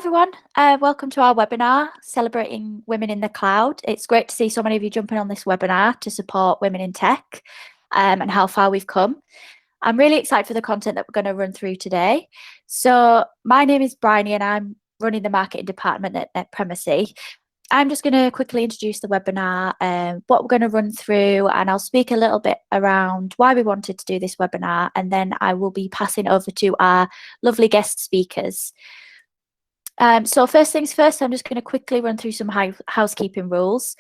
everyone, welcome to our webinar celebrating women in the cloud. It's great to see so many of you jumping on this webinar to support women in tech and how far we've come. I'm really excited for the content that we're going to run through today. So my name is Bryony and I'm running the marketing department at Netpremacy. I'm just going to quickly introduce the webinar, what we're going to run through, and I'll speak a little bit around why we wanted to do this webinar, and then I will be passing over to our lovely guest speakers. So first things first, I'm just going to quickly run through some housekeeping rules.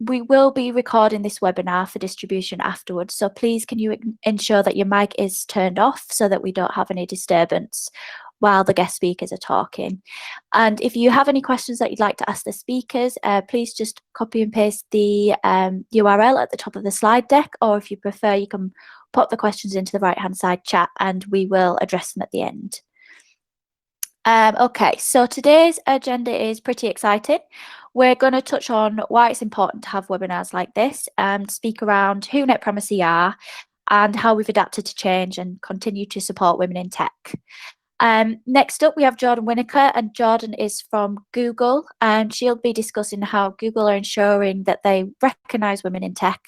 We will be recording this webinar for distribution afterwards, so please can you ensure that your mic is turned off so that we don't have any disturbance while the guest speakers are talking. And if you have any questions that you'd like to ask the speakers, please just copy and paste the URL at the top of the slide deck, or if you prefer, you can pop the questions into the right-hand side chat and we will address them at the end. Okay, so today's agenda is pretty exciting. We're going to touch on why it's important to have webinars like this and speak around who Netpremacy are and how we've adapted to change and continue to support women in tech. Next up, we have Jordan Winnicker, and Jordan is from Google, and she'll be discussing how Google are ensuring that they recognise women in tech,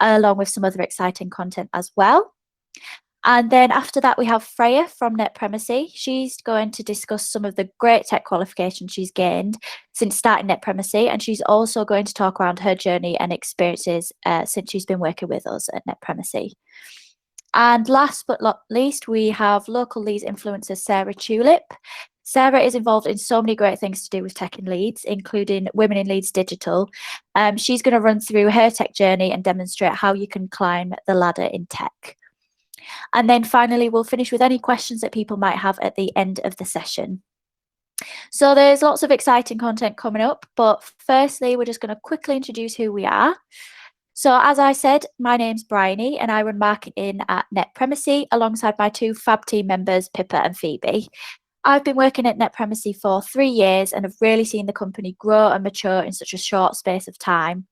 along with some other exciting content as well. And then after that, we have Freya from Netpremacy. She's going to discuss some of the great tech qualifications she's gained since starting Netpremacy, and she's also going to talk around her journey and experiences since she's been working with us at Netpremacy. And last but not least, we have local Leeds influencer Sarah Tulip. Sarah is involved in so many great things to do with tech in Leeds, including Women in Leeds Digital. She's going to run through her tech journey and demonstrate how you can climb the ladder in tech. And then finally, we'll finish with any questions that people might have at the end of the session. So there's lots of exciting content coming up, but firstly, we're just going to quickly introduce who we are. So as I said, my name's Bryony and I run marketing at Netpremacy alongside my two fab team members, Pippa and Phoebe. I've been working at Netpremacy for 3 years and have really seen the company grow and mature in such a short space of time.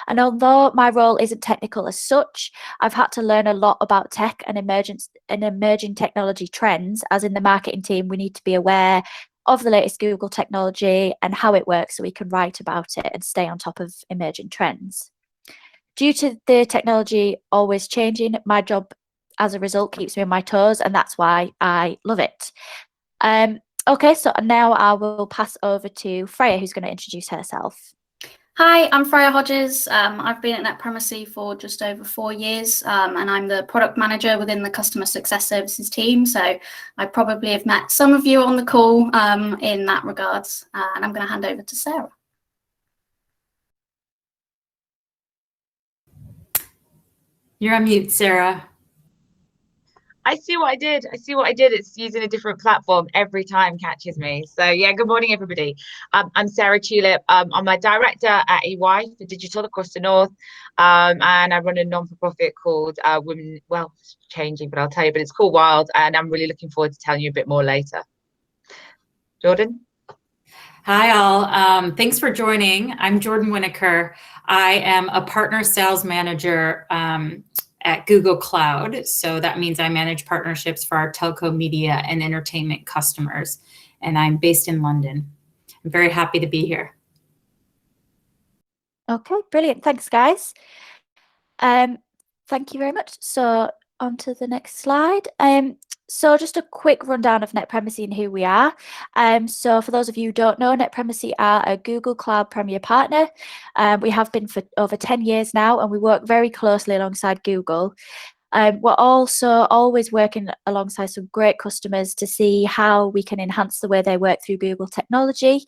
And although my role isn't technical as such, I've had to learn a lot about tech and emerging technology trends, as in the marketing team, we need to be aware of the latest Google technology and how it works so we can write about it and stay on top of emerging trends. Due to the technology always changing, my job as a result keeps me on my toes, and that's why I love it. Okay, so now I will pass over to Freya, who's going to introduce herself. Hi, I'm Freya Hodges. I've been at Netpremacy for just over 4 years, and I'm the product manager within the customer success services team. So I probably have met some of you on the call in that regards, and I'm going to hand over to Sarah. You're on mute, Sarah. I see what I did. It's using a different platform every time, catches me. So yeah, good morning, everybody. I'm Sarah Tulip. I'm a director at EY for digital across the north, and I run a non-for-profit called Women, well, it's changing, but I'll tell you, but it's called WILD, and I'm really looking forward to telling you a bit more later. Jordan? Hi, all. Thanks for joining. I'm Jordan Winnicker. I am a partner sales manager at Google Cloud. So that means I manage partnerships for our telco, media, and entertainment customers. And I'm based in London. I'm very happy to be here. Okay, brilliant. Thanks, guys. Thank you very much. So on to the next slide. So just a quick rundown of Netpremacy and who we are. So for those of you who don't know, Netpremacy are a Google Cloud Premier Partner. We have been for over 10 years now, and we work very closely alongside Google. We're also always working alongside some great customers to see how we can enhance the way they work through Google technology,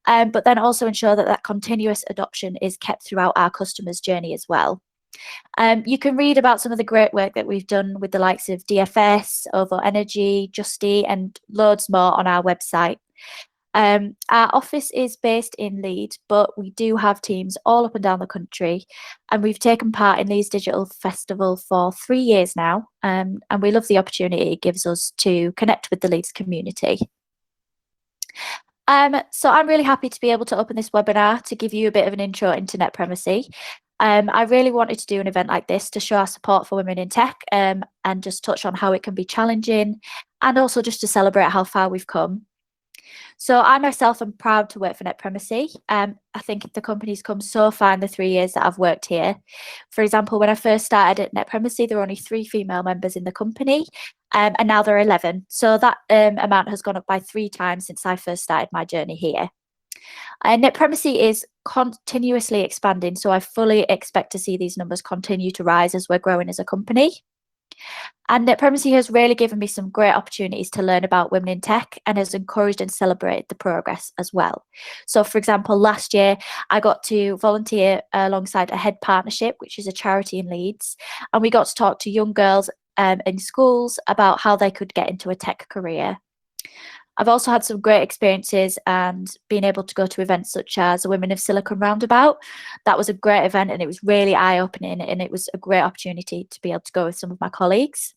but then also ensure that that continuous adoption is kept throughout our customers' journey as well. You can read about some of the great work that we've done with the likes of DFS, OVO Energy, Justy, and loads more on our website. Our office is based in Leeds, but we do have teams all up and down the country, and we've taken part in Leeds Digital Festival for 3 years now, and we love the opportunity it gives us to connect with the Leeds community. So I'm really happy to be able to open this webinar to give you a bit of an intro into Netpremacy. I really wanted to do an event like this to show our support for women in tech and just touch on how it can be challenging, and also just to celebrate how far we've come. So I myself am proud to work for Netpremacy. I think the company's come so far in the 3 years that I've worked here. For example, when I first started at Netpremacy, there were only 3 female members in the company, and now there are 11. So that amount has gone up by 3 times since I first started my journey here. Netpremacy is continuously expanding, so I fully expect to see these numbers continue to rise as we're growing as a company. And Netpremacy has really given me some great opportunities to learn about women in tech and has encouraged and celebrated the progress as well. So, for example, last year I got to volunteer alongside a head partnership, which is a charity in Leeds, and we got to talk to young girls in schools about how they could get into a tech career. I've also had some great experiences and being able to go to events such as the Women of Silicon Roundabout. That was a great event and it was really eye-opening, and it was a great opportunity to be able to go with some of my colleagues.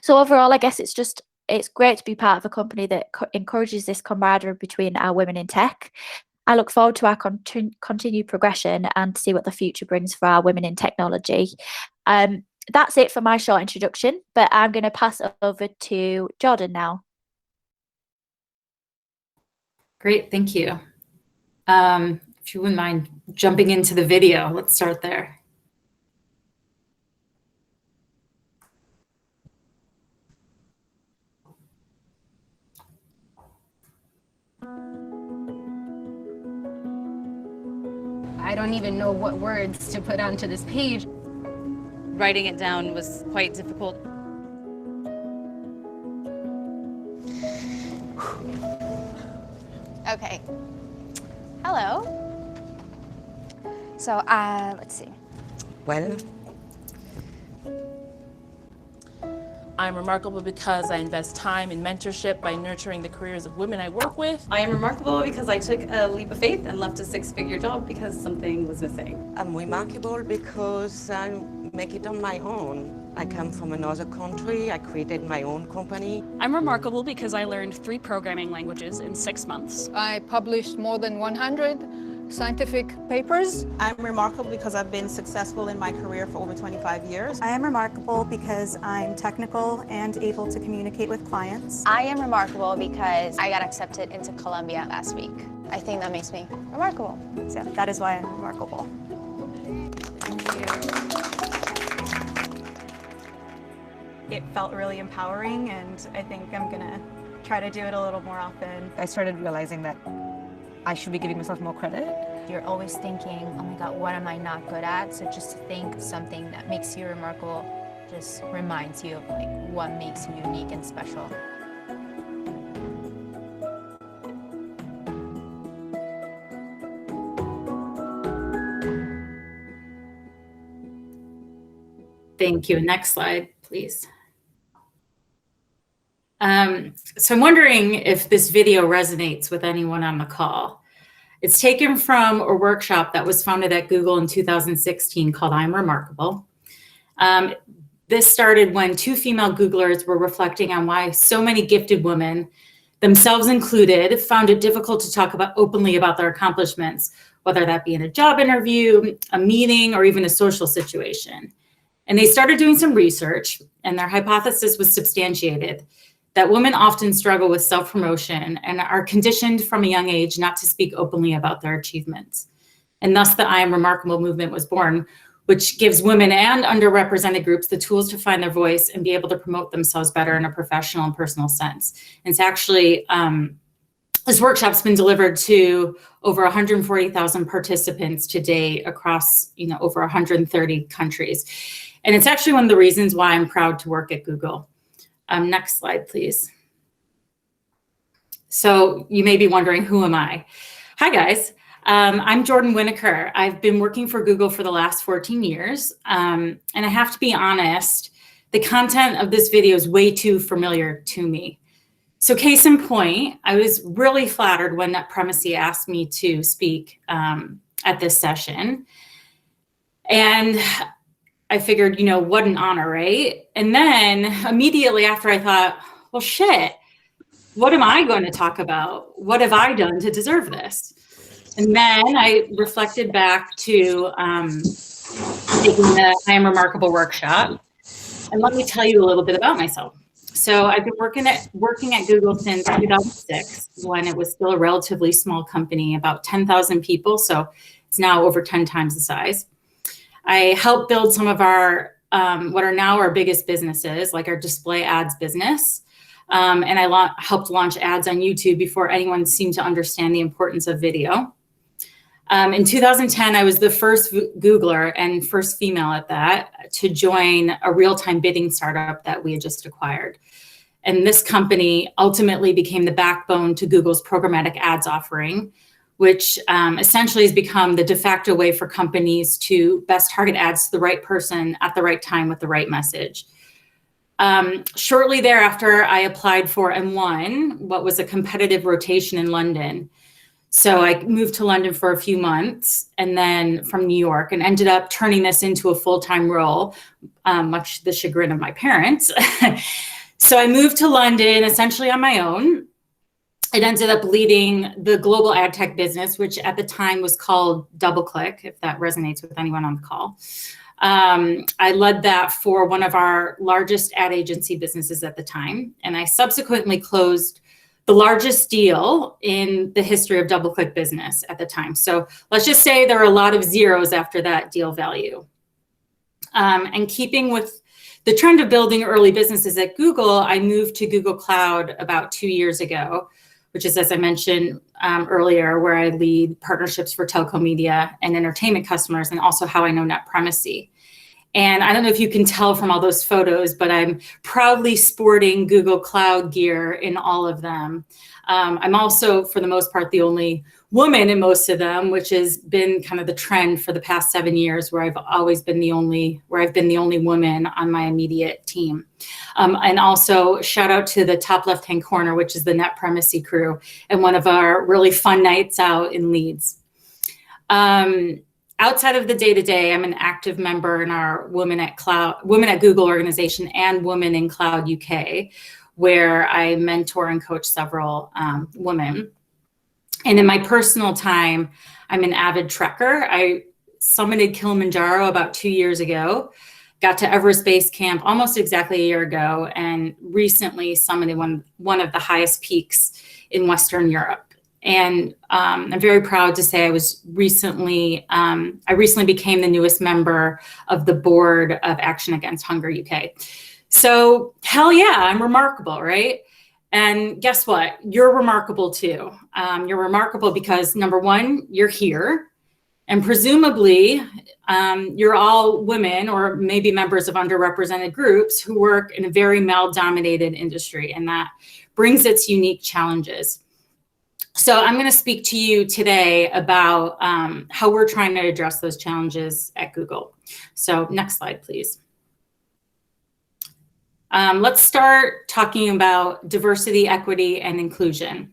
So overall, I guess it's great to be part of a company that encourages this camaraderie between our women in tech. I look forward to our continued progression and to see what the future brings for our women in technology. That's it for my short introduction, but I'm going to pass it over to Jordan now. Great, thank you. If you wouldn't mind jumping into the video, let's start there. I don't even know what words to put onto this page. Writing it down was quite difficult. Okay. Hello. So, let's see. Well, I'm remarkable because I invest time in mentorship by nurturing the careers of women I work with. I am remarkable because I took a leap of faith and left a 6-figure job because something was missing. I'm remarkable because I make it on my own. I come from another country. I created my own company. I'm remarkable because I learned 3 programming languages in 6 months. I published more than 100 scientific papers. I'm remarkable because I've been successful in my career for over 25 years. I am remarkable because I'm technical and able to communicate with clients. I am remarkable because I got accepted into Columbia last week. I think that makes me remarkable. So that is why I'm remarkable. Thank you. It felt really empowering, and I think I'm gonna try to do it a little more often. I started realizing that I should be giving myself more credit. You're always thinking, oh my God, what am I not good at? So just to think something that makes you remarkable just reminds you of like what makes you unique and special. Thank you. Next slide, please. So I'm wondering if this video resonates with anyone on the call. It's taken from a workshop that was founded at Google in 2016 called I'm Remarkable. This started when 2 female Googlers were reflecting on why so many gifted women, themselves included, found it difficult to talk openly about their accomplishments, whether that be in a job interview, a meeting, or even a social situation. And they started doing some research, and their hypothesis was substantiated, that women often struggle with self-promotion and are conditioned from a young age not to speak openly about their achievements. And thus the I Am Remarkable movement was born, which gives women and underrepresented groups the tools to find their voice and be able to promote themselves better in a professional and personal sense. And it's actually, this workshop's been delivered to over 140,000 participants to date across, over 130 countries. And it's actually one of the reasons why I'm proud to work at Google. Next slide, please. So you may be wondering, who am I? Hi, guys. I'm Jordan Winnicker. I've been working for Google for the last 14 years. And I have to be honest, the content of this video is way too familiar to me. So case in point, I was really flattered when Netpremacy asked me to speak at this session. And I figured, what an honor, right? And then immediately after I thought, well, shit, what am I going to talk about? What have I done to deserve this? And then I reflected back to taking the I Am Remarkable workshop. And let me tell you a little bit about myself. So I've been working at Google since 2006, when it was still a relatively small company, about 10,000 people. So it's now over 10 times the size. I helped build some of our what are now our biggest businesses, like our display ads business. And I helped launch ads on YouTube before anyone seemed to understand the importance of video. In 2010, I was the first Googler and first female at that to join a real-time bidding startup that we had just acquired. And this company ultimately became the backbone to Google's programmatic ads offering, which essentially has become the de facto way for companies to best target ads to the right person at the right time with the right message. Shortly thereafter, I applied for and won what was a competitive rotation in London. So I moved to London for a few months and then from New York, and ended up turning this into a full-time role, much to the chagrin of my parents. So I moved to London essentially on my own. It ended up leading the global ad tech business, which at the time was called DoubleClick, if that resonates with anyone on the call. I led that for one of our largest ad agency businesses at the time, and I subsequently closed the largest deal in the history of DoubleClick business at the time. So let's just say there are a lot of zeros after that deal value. And keeping with the trend of building early businesses at Google, I moved to Google Cloud about 2 years ago, which is, as I mentioned earlier, where I lead partnerships for telco, media, and entertainment customers, and also how I know Netpremacy. And I don't know if you can tell from all those photos, but I'm proudly sporting Google Cloud gear in all of them. I'm also, for the most part, the only woman in most of them, which has been kind of the trend for the past 7 years, where I've been the only woman on my immediate team. And also shout out to the top left-hand corner, which is the Netpremacy crew, and one of our really fun nights out in Leeds. Outside of the day-to-day, I'm an active member in our Women at Google organization and Women in Cloud UK, where I mentor and coach several women. And in my personal time, I'm an avid trekker. I summited Kilimanjaro about 2 years ago, got to Everest Base Camp almost exactly a year ago, and recently summited one of the highest peaks in Western Europe. And I'm very proud to say I recently became the newest member of the board of Action Against Hunger UK. So hell yeah, I'm remarkable, right? And guess what? You're remarkable too. You're remarkable because, number one, you're here. And presumably, you're all women or maybe members of underrepresented groups who work in a very male-dominated industry, and that brings its unique challenges. So I'm going to speak to you today about how we're trying to address those challenges at Google. So next slide, please. Let's start talking about diversity, equity, and inclusion.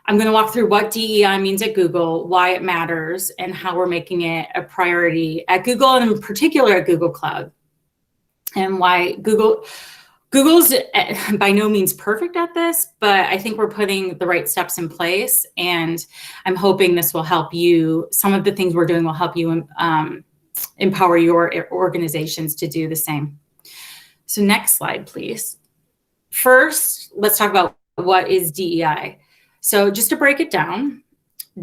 I'm going to walk through what DEI means at Google, why it matters, and how we're making it a priority at Google, and in particular at Google Cloud, and why Google's by no means perfect at this, but I think we're putting the right steps in place, and I'm hoping this will help you. Some of the things we're doing will help you empower your organizations to do the same. So next slide, please. First, let's talk about what is DEI. So just to break it down,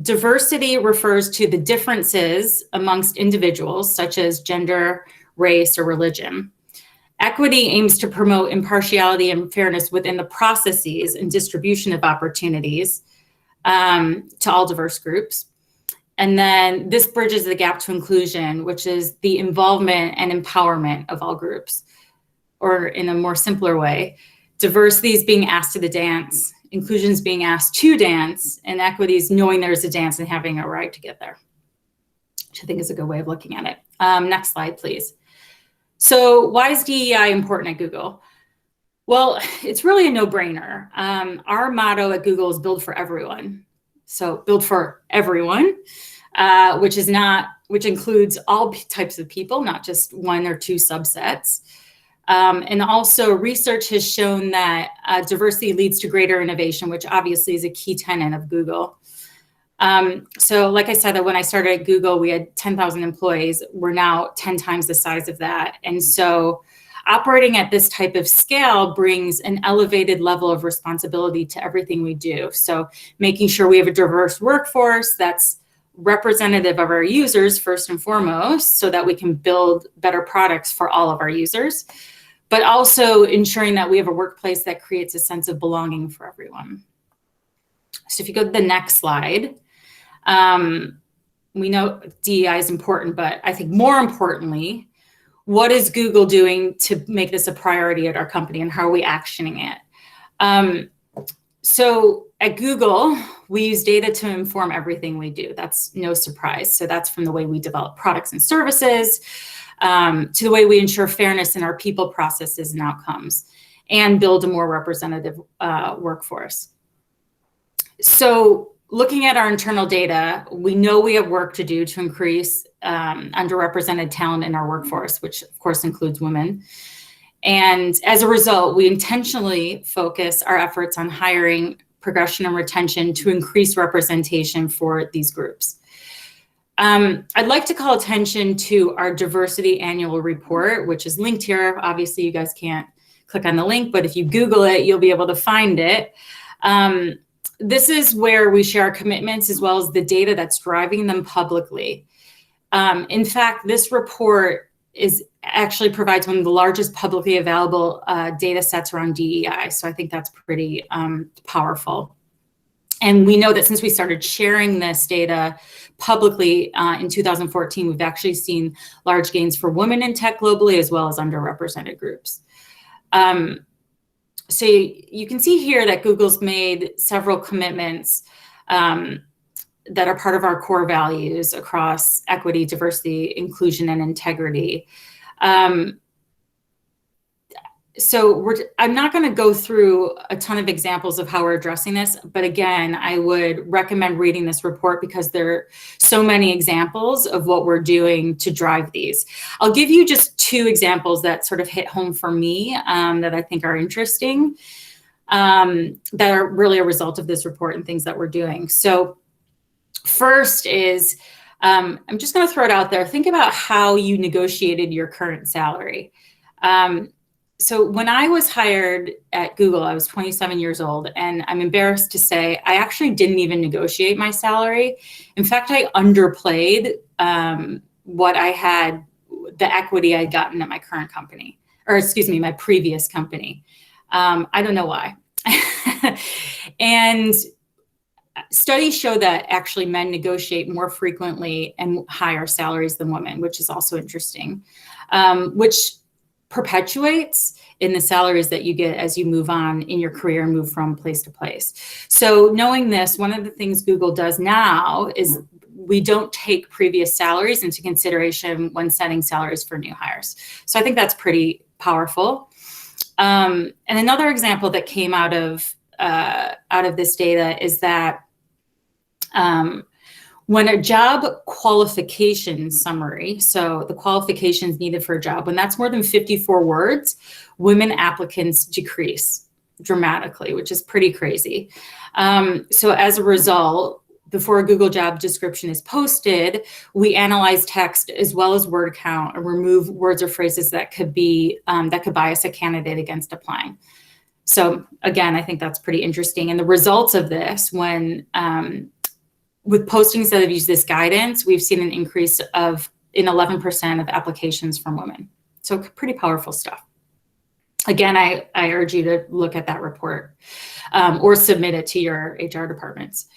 diversity refers to the differences amongst individuals, such as gender, race, or religion. Equity aims to promote impartiality and fairness within the processes and distribution of opportunities to all diverse groups. And then this bridges the gap to inclusion, which is the involvement and empowerment of all groups. Or in a more simpler way, diversity is being asked to the dance, inclusion is being asked to dance, and equity is knowing there's a dance and having a right to get there, which I think is a good way of looking at it. Next slide, please. So why is DEI important at Google? Well, it's really a no-brainer. Our motto at Google is build for everyone. So build for everyone, which includes all types of people, not just one or two subsets. And also research has shown that diversity leads to greater innovation, which obviously is a key tenet of Google. So like I said, that when I started at Google, we had 10,000 employees. We're now 10 times the size of that. And so operating at this type of scale brings an elevated level of responsibility to everything we do. So making sure we have a diverse workforce that's representative of our users first and foremost, so that we can build better products for all of our users, but also ensuring that we have a workplace that creates a sense of belonging for everyone. So if you go to the next slide, we know DEI is important, but I think more importantly, what is Google doing to make this a priority at our company, and how are we actioning it? So at Google, we use data to inform everything we do. That's no surprise. So that's from the way we develop products and services, to the way we ensure fairness in our people, processes, and outcomes, and build a more representative workforce. So looking at our internal data, we know we have work to do to increase underrepresented talent in our workforce, which of course includes women. And as a result, we intentionally focus our efforts on hiring, progression, and retention to increase representation for these groups. I'd like to call attention to our diversity annual report, which is linked here. Obviously, you guys can't click on the link, but if you Google it, you'll be able to find it. This is where we share our commitments as well as the data that's driving them publicly. In fact, this report actually provides one of the largest publicly available data sets around DEI. So I think that's pretty powerful. And we know that since we started sharing this data publicly in 2014, we've actually seen large gains for women in tech globally, as well as underrepresented groups. So you can see here that Google's made several commitments that are part of our core values across equity, diversity, inclusion, and integrity. So I'm not going to go through a ton of examples of how we're addressing this, but again, I would recommend reading this report because there are so many examples of what we're doing to drive these. I'll give you just 2 examples that sort of hit home for me that I think are interesting, that are really a result of this report and things that we're doing. So first is, I'm just going to throw it out there. Think about how you negotiated your current salary. So when I was hired at Google, I was 27 years old, and I'm embarrassed to say I actually didn't even negotiate my salary. In fact, I underplayed what I had, the equity I'd gotten at my current company, or excuse me, my previous company. I don't know why. And studies show that actually men negotiate more frequently and higher salaries than women, which is also interesting, which perpetuates in the salaries that you get as you move on in your career and move from place to place. So knowing this, one of the things Google does now is we don't take previous salaries into consideration when setting salaries for new hires. So I think that's pretty powerful. And another example that came out of this data is that when a job qualification summary, so the qualifications needed for a job, when that's more than 54 words, women applicants decrease dramatically, which is pretty crazy. So as a result, before a Google job description is posted, we analyze text as well as word count and remove words or phrases that could be that could bias a candidate against applying. So again, I think that's pretty interesting. And the results of this, when with postings that have used this guidance, we've seen an increase in 11% of applications from women. So pretty powerful stuff. Again, I urge you to look at that report or submit it to your HR departments.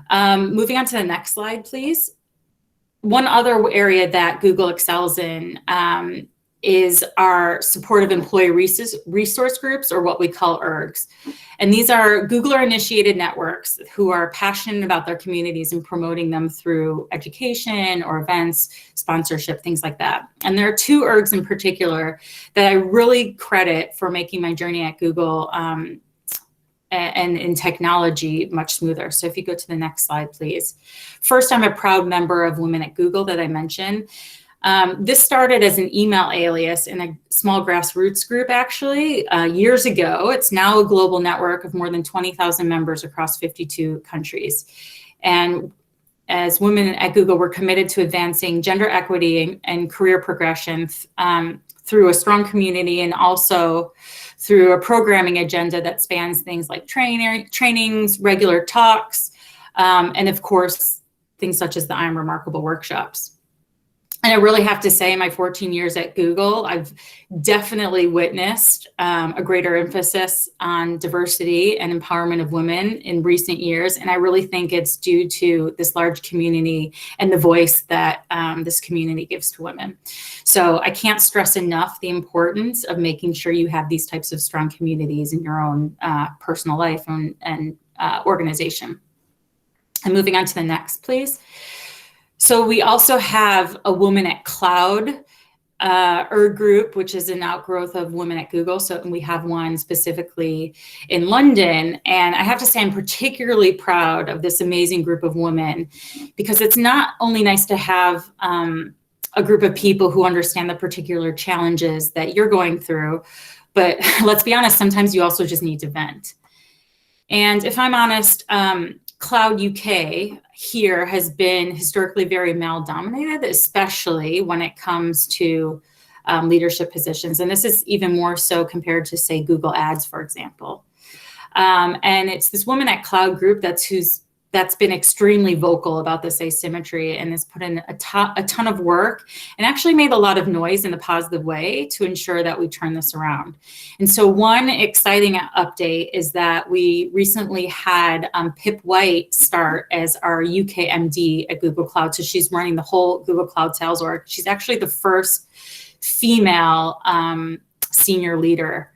Moving on to the next slide, please. One other area that Google excels in is our supportive employee resource groups, or what we call ERGs. And these are Googler-initiated networks who are passionate about their communities and promoting them through education or events, sponsorship, things like that. And there are 2 ERGs in particular that I really credit for making my journey at Google and in technology much smoother. So if you go to the next slide, please. First, I'm a proud member of Women at Google that I mentioned. This started as an email alias in a small grassroots group, actually, years ago. It's now a global network of more than 20,000 members across 52 countries. And as Women at Google, we're committed to advancing gender equity and career progression through a strong community and also through a programming agenda that spans things like trainings, regular talks, and of course, things such as the I Am Remarkable workshops. And I really have to say, in my 14 years at Google, I've definitely witnessed a greater emphasis on diversity and empowerment of women in recent years. And I really think it's due to this large community and the voice that this community gives to women. So I can't stress enough the importance of making sure you have these types of strong communities in your own personal life and organization. And moving on to the next, please. So we also have a Women at Cloud group, which is an outgrowth of Women at Google. So we have one specifically in London. And I have to say, I'm particularly proud of this amazing group of women, because it's not only nice to have a group of people who understand the particular challenges that you're going through, but let's be honest, sometimes you also just need to vent. And if I'm honest, Cloud UK here has been historically very male dominated, especially when it comes to leadership positions. And this is even more so compared to, say, Google Ads, for example. And it's this Women at Cloud group that's been extremely vocal about this asymmetry and has put in a ton of work and actually made a lot of noise in a positive way to ensure that we turn this around. And so one exciting update is that we recently had Pip White start as our UK MD at Google Cloud. So she's running the whole Google Cloud sales org. She's actually the first female senior leader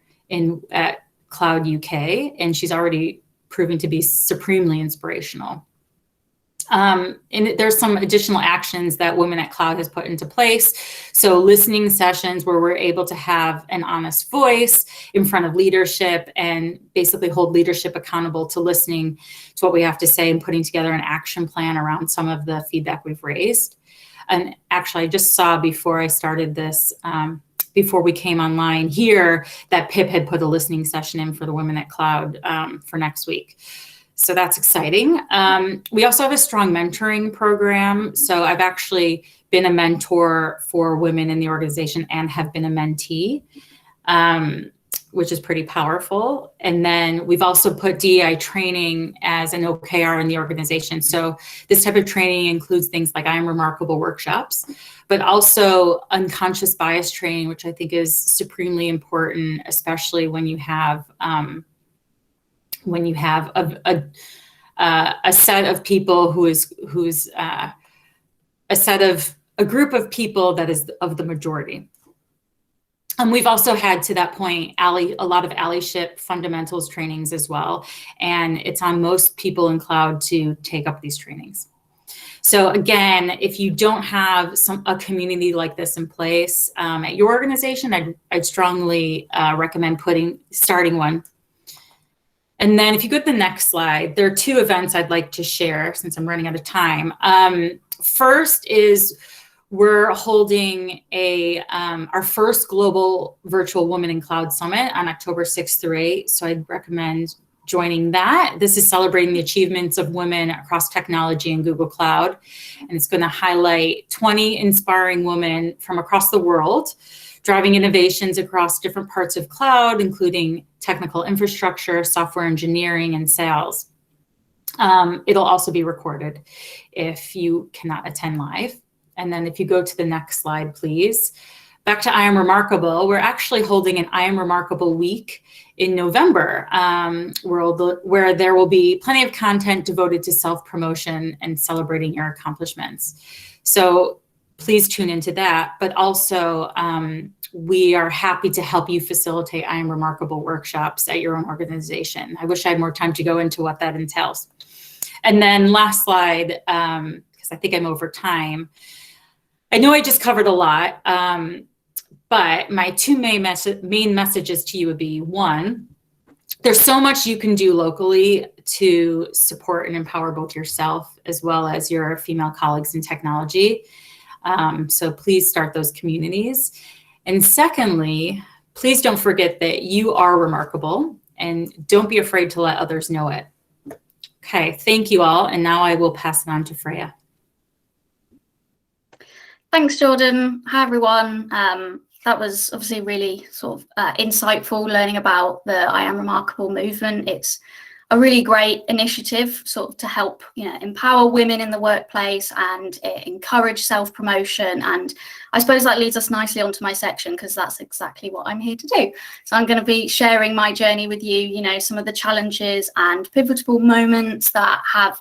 at Cloud UK, and she's already proving to be supremely inspirational. And there's some additional actions that Women at Cloud has put into place. So listening sessions where we're able to have an honest voice in front of leadership and basically hold leadership accountable to listening to what we have to say and putting together an action plan around some of the feedback we've raised. And actually, I just saw before I started this, before we came online here, that Pip had put a listening session in for the Women at Cloud for next week. So that's exciting. We also have a strong mentoring program. So I've actually been a mentor for women in the organization and have been a mentee, which is pretty powerful. And then we've also put DEI training as an OKR in the organization. So this type of training includes things like I Am Remarkable workshops, but also unconscious bias training, which I think is supremely important, especially when you have a set of people who's a group of people that is of the majority. And we've also had, to that point, a lot of allyship fundamentals trainings as well. And it's on most people in cloud to take up these trainings. So again, if you don't have a community like this in place at your organization, I'd strongly recommend starting one. And then if you go to the next slide, there are two events I'd like to share since I'm running out of time. First is we're holding our first global virtual Women in Cloud Summit on October 6th through 8th. So I'd recommend joining that. This is celebrating the achievements of women across technology and Google Cloud. And it's going to highlight 20 inspiring women from across the world, driving innovations across different parts of cloud, including technical infrastructure, software engineering, and sales. It'll also be recorded if you cannot attend live. And then if you go to the next slide, please. Back to I Am Remarkable, we're actually holding an I Am Remarkable week in November, where there will be plenty of content devoted to self-promotion and celebrating your accomplishments. So please tune into that. But also, we are happy to help you facilitate I Am Remarkable workshops at your own organization. I wish I had more time to go into what that entails. And then last slide, because I think I'm over time. I know I just covered a lot, but my two main messages to you would be, one, there's so much you can do locally to support and empower both yourself as well as your female colleagues in technology. So please start those communities. And secondly, please don't forget that you are remarkable and don't be afraid to let others know it. Okay, thank you all. And now I will pass it on to Freya. Thanks, Jordan. Hi, everyone. that was obviously really sort of insightful, learning about the I Am Remarkable movement. It's a really great initiative sort of to help, empower women in the workplace and encourage self-promotion. And I suppose that leads us nicely onto my section, because that's exactly what I'm here to do. So I'm going to be sharing my journey with you, some of the challenges and pivotal moments that have,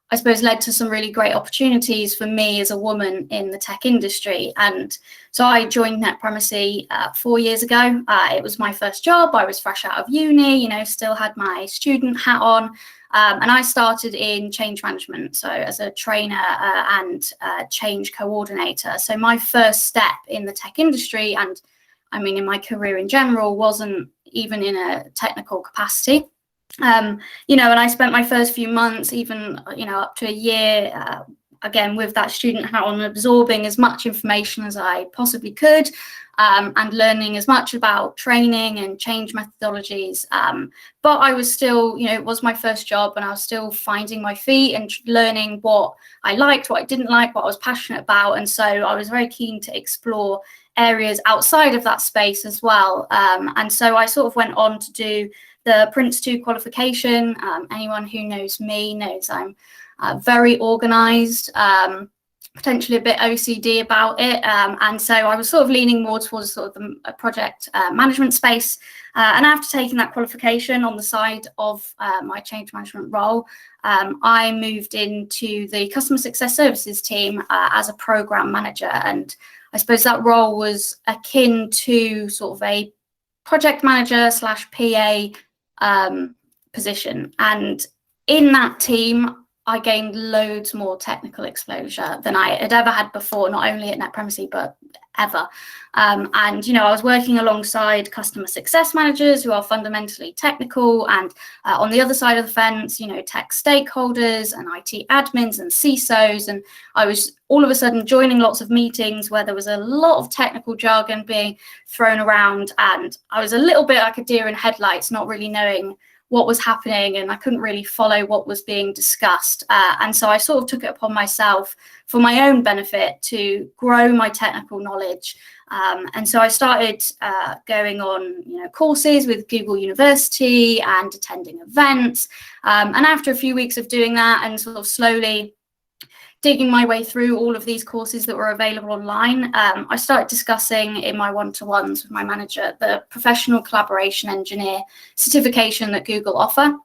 I suppose, led to some really great opportunities for me as a woman in the tech industry. And so I joined Netpremacy 4 years ago. It was my first job. I was fresh out of uni, still had my student hat on. And I started in change management, so as a trainer and change coordinator. So my first step in the tech industry, and I mean in my career in general, wasn't even in a technical capacity. And I spent my first few months, even, up to a year, again, with that student hat on, absorbing as much information as I possibly could, and learning as much about training and change methodologies. But I was still, it was my first job, and I was still finding my feet and learning what I liked, what I didn't like, what I was passionate about. And so I was very keen to explore areas outside of that space as well. And so I sort of went on to do the Prince 2 qualification. Anyone who knows me knows I'm very organised, potentially a bit OCD about it. And so I was sort of leaning more towards sort of the project management space. And after taking that qualification on the side of my change management role, I moved into the customer success services team as a program manager. And I suppose that role was akin to sort of a project manager / PA position. And in that team, I gained loads more technical exposure than I had ever had before, not only at Netpremacy, but ever. And, I was working alongside customer success managers who are fundamentally technical, and on the other side of the fence, tech stakeholders and IT admins and CISOs. And I was all of a sudden joining lots of meetings where there was a lot of technical jargon being thrown around. And I was a little bit like a deer in headlights, not really knowing what was happening, and I couldn't really follow what was being discussed. And so I sort of took it upon myself for my own benefit to grow my technical knowledge. And so I started going on, courses with Google University and attending events. And after a few weeks of doing that and sort of slowly digging my way through all of these courses that were available online, I started discussing in my one-to-ones with my manager the Professional Collaboration Engineer certification that Google offer.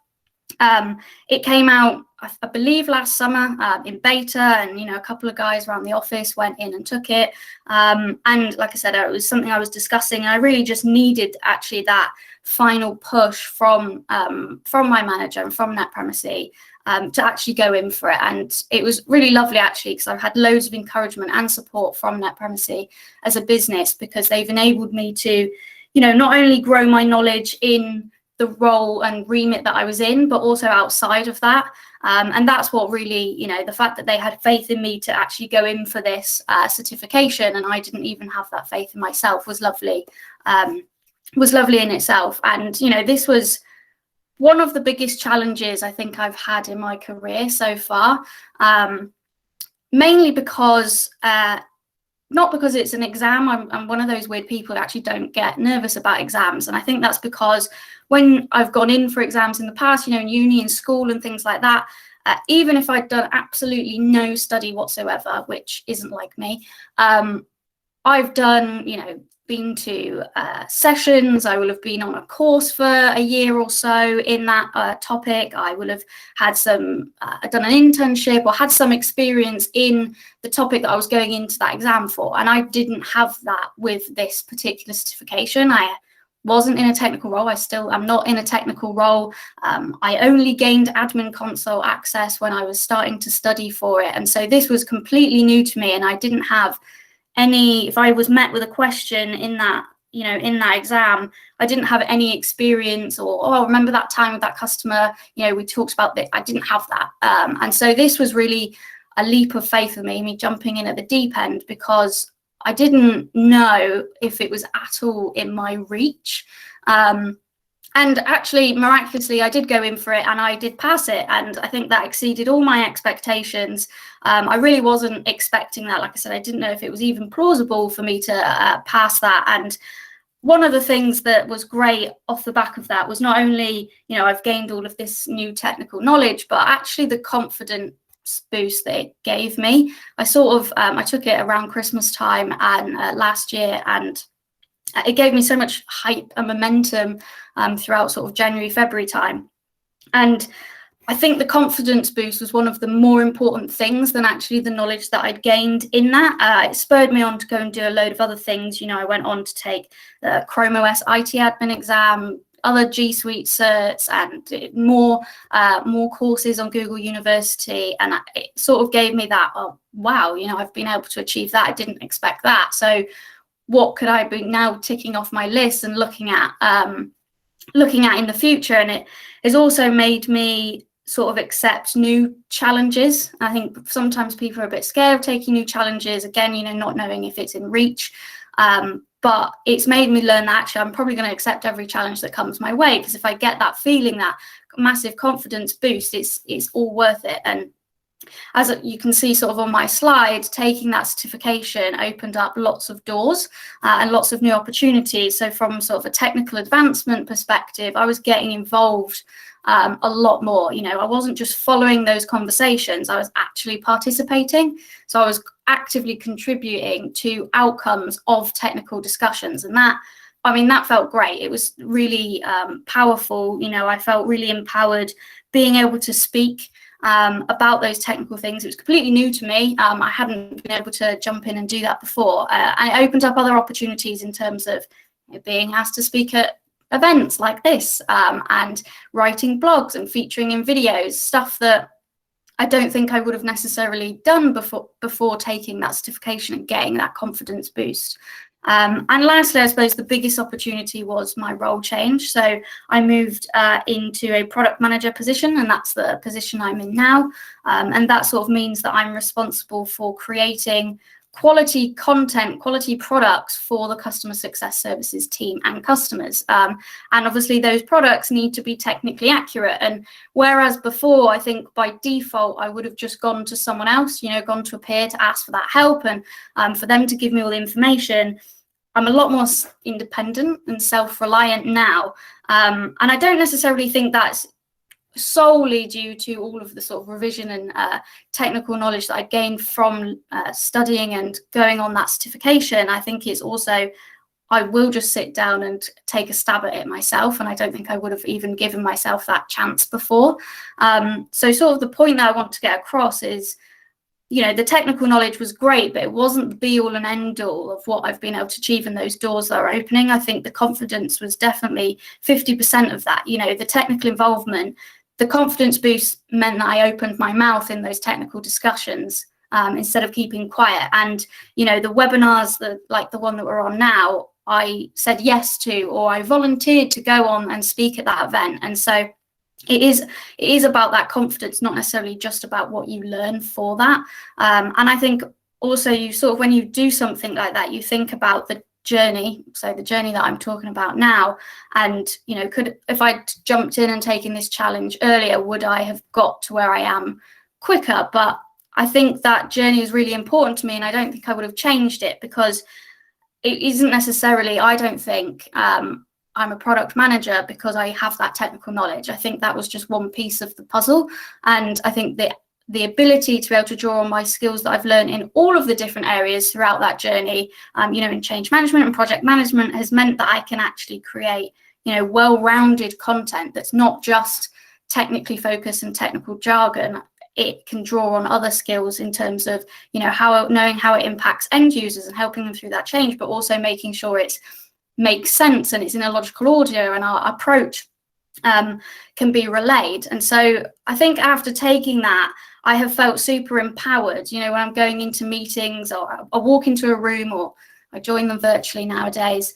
It came out, I believe, last summer in beta, and a couple of guys around the office went in and took it. And like I said, it was something I was discussing, and I really just needed actually that final push from my manager and from Netpremacy to actually go in for it. And it was really lovely, actually, because I've had loads of encouragement and support from Netpremacy as a business, because they've enabled me to, not only grow my knowledge in the role and remit that I was in, but also outside of that. And that's what really, the fact that they had faith in me to actually go in for this certification, and I didn't even have that faith in myself, was lovely in itself. And, this was one of the biggest challenges I think I've had in my career so far, mainly because, not because it's an exam. I'm one of those weird people that actually don't get nervous about exams. And I think that's because when I've gone in for exams in the past, in uni and school and things like that, even if I'd done absolutely no study whatsoever, which isn't like me, I've done, been to sessions. I will have been on a course for a year or so in that topic. I will have had done an internship or had some experience in the topic that I was going into that exam for. And I didn't have that with this particular certification. I wasn't in a technical role. I still am not in a technical role. I only gained admin console access when I was starting to study for it. And so this was completely new to me, and I didn't have if I was met with a question in that, in that exam, I didn't have any experience, or, remember that time with that customer, we talked about that. I didn't have that. And so this was really a leap of faith for me jumping in at the deep end, because I didn't know if it was at all in my reach. And And actually, miraculously, I did go in for it and I did pass it. And I think that exceeded all my expectations. I really wasn't expecting that. Like I said, I didn't know if it was even plausible for me to pass that. And one of the things that was great off the back of that was not only, I've gained all of this new technical knowledge, but actually the confidence boost that it gave me. I took it around Christmas time and last year, and it gave me so much hype and momentum throughout sort of January, February time. And I think the confidence boost was one of the more important things than actually the knowledge that I'd gained in that. It spurred me on to go and do a load of other things. I went on to take the Chrome OS IT admin exam, other G Suite certs, and more courses on Google University. And it sort of gave me that, oh, wow, I've been able to achieve that. I didn't expect that. So what could I be now ticking off my list and looking at in the future? And it has also made me sort of accept new challenges. I think sometimes people are a bit scared of taking new challenges, again, not knowing if it's in reach. But it's made me learn that actually I'm probably going to accept every challenge that comes my way, because if I get that feeling, that massive confidence boost, it's all worth it. And as you can see sort of on my slide, taking that certification opened up lots of doors and lots of new opportunities. So from sort of a technical advancement perspective, I was getting involved a lot more. I wasn't just following those conversations, I was actually participating. So I was actively contributing to outcomes of technical discussions. And that felt great. It was really powerful. I felt really empowered being able to speak about those technical things. It was completely new to me. I hadn't been able to jump in and do that before. And it opened up other opportunities in terms of being asked to speak at events like this, and writing blogs and featuring in videos, stuff that I don't think I would have necessarily done before taking that certification and getting that confidence boost. And lastly, I suppose the biggest opportunity was my role change. So I moved into a product manager position, and that's the position I'm in now. And that sort of means that I'm responsible for creating quality content, quality products for the customer success services team and customers. And obviously those products need to be technically accurate. And whereas before, I think by default, I would have just gone to someone else, gone to a peer to ask for that help and for them to give me all the information, I'm a lot more independent and self-reliant now. And I don't necessarily think that's solely due to all of the sort of revision and technical knowledge that I gained from studying and going on that certification. I think it's also, I will just sit down and take a stab at it myself, and I don't think I would have even given myself that chance before. So sort of the point that I want to get across is, the technical knowledge was great, but it wasn't the be all and end all of what I've been able to achieve in those doors that are opening. I think the confidence was definitely 50% of that. The technical involvement, the confidence boost meant that I opened my mouth in those technical discussions instead of keeping quiet. And, the webinars, like the one that we're on now, I said yes to, or I volunteered to go on and speak at that event. And so it is about that confidence, not necessarily just about what you learn for that. And I think also you sort of, when you do something like that, you think about the journey. So the journey that I'm talking about now, and if I'd jumped in and taken this challenge earlier, would I have got to where I am quicker? But I think that journey is really important to me, and I don't think I would have changed it, because it isn't necessarily, I don't think I'm a product manager because I have that technical knowledge. I think that was just one piece of the puzzle, and I think that the ability to be able to draw on my skills that I've learned in all of the different areas throughout that journey, in change management and project management, has meant that I can actually create, well-rounded content that's not just technically focused and technical jargon. It can draw on other skills in terms of, knowing how it impacts end users and helping them through that change, but also making sure it makes sense and it's in a logical order, and our approach can be relayed. And so I think after taking that, I have felt super empowered, when I'm going into meetings, or I walk into a room, or I join them virtually nowadays.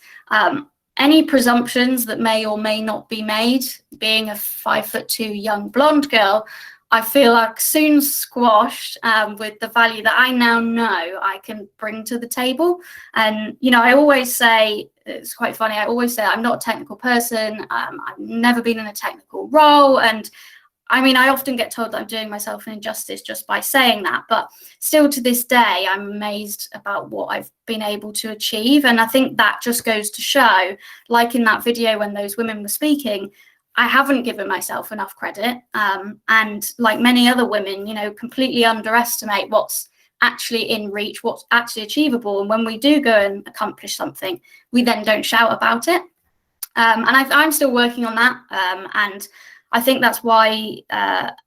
Any presumptions that may or may not be made, being a 5'2" young blonde girl, I feel like soon squashed with the value that I now know I can bring to the table. And, you know, I always say, it's quite funny, I always say I'm not a technical person. I've never been in a technical role. And I mean, I often get told that I'm doing myself an injustice just by saying that, but still to this day, I'm amazed about what I've been able to achieve. And I think that just goes to show, like in that video when those women were speaking, I haven't given myself enough credit. And like many other women, you know, completely underestimate what's actually in reach, what's actually achievable. And when we do go and accomplish something, we then don't shout about it. And I'm still working on that. And I think that's why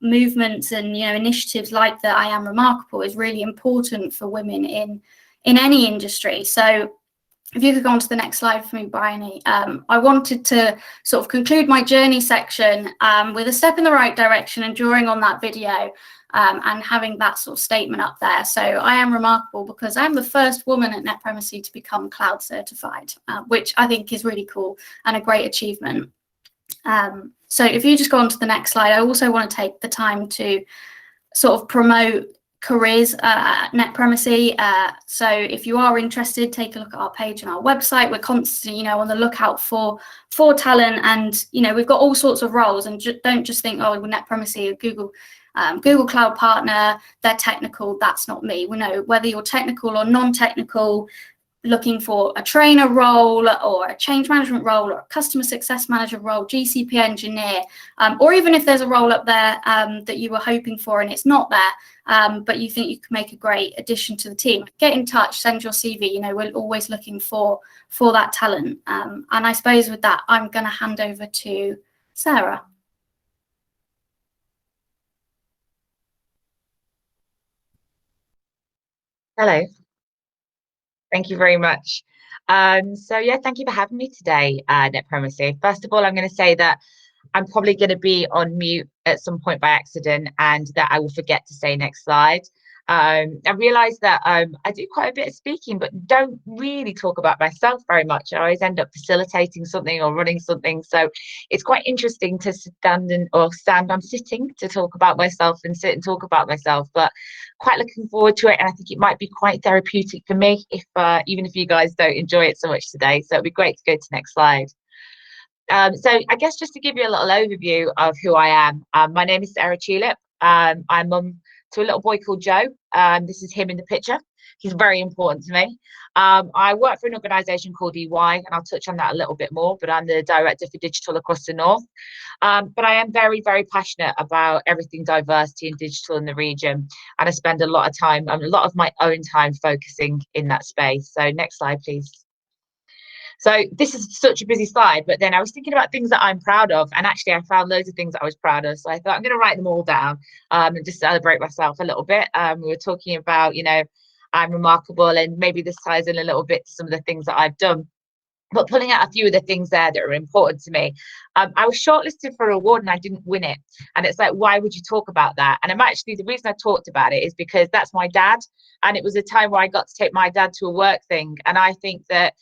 movements and, you know, initiatives like the I Am Remarkable is really important for women in any industry. So if you could go on to the next slide for me, Bryony. I wanted to sort of conclude my journey section with a step in the right direction and drawing on that video and having that sort of statement up there. So I am remarkable because I'm the first woman at Netpremacy to become cloud certified, which I think is really cool and a great achievement. So if you just go on to the next slide, I also want to take the time to sort of promote careers at Netpremacy. So if you are interested, take a look at our page and our website. We're constantly, you know, on the lookout for talent, and you know, we've got all sorts of roles. And don't just think, oh, we're Netpremacy, a Google Cloud partner, they're technical. That's not me. We know whether you're technical or non-technical, looking for a trainer role or a change management role or a customer success manager role, GCP engineer, or even if there's a role up there that you were hoping for and it's not there, but you think you can make a great addition to the team, get in touch, send your CV. You know, we're always looking for that talent. And I suppose with that, I'm going to hand over to Sarah. Hello. Thank you very much. So yeah, thank you for having me today, Netpremacy. First of all, I'm going to say that I'm probably going to be on mute at some point by accident, and that I will forget to say next slide. I realize that I do quite a bit of speaking, but don't really talk about myself very much. I always end up facilitating something or running something. So it's quite interesting to I'm sitting to talk about myself and sit and talk about myself, but quite looking forward to it. And I think it might be quite therapeutic for me, even if you guys don't enjoy it so much today. So it'd be great to go to the next slide. So I guess just to give you a little overview of who I am, my name is Sarah Tulip. I'm mum to a little boy called Joe. This is him in the picture. He's very important to me. I work for an organisation called EY, and I'll touch on that a little bit more, but I'm the director for digital across the north. But I am very, very passionate about everything diversity and digital in the region, and I spend a lot of my own time focusing in that space. So next slide, please. So this is such a busy slide, but then I was thinking about things that I'm proud of, and actually I found loads of things that I was proud of. So I thought I'm going to write them all down and just celebrate myself a little bit. We were talking about, you know, I'm remarkable, and maybe this ties in a little bit to some of the things that I've done. But pulling out a few of the things there that are important to me. I was shortlisted for an award and I didn't win it. And it's like, why would you talk about that? And the reason I talked about it is because that's my dad. And it was a time where I got to take my dad to a work thing. And I think that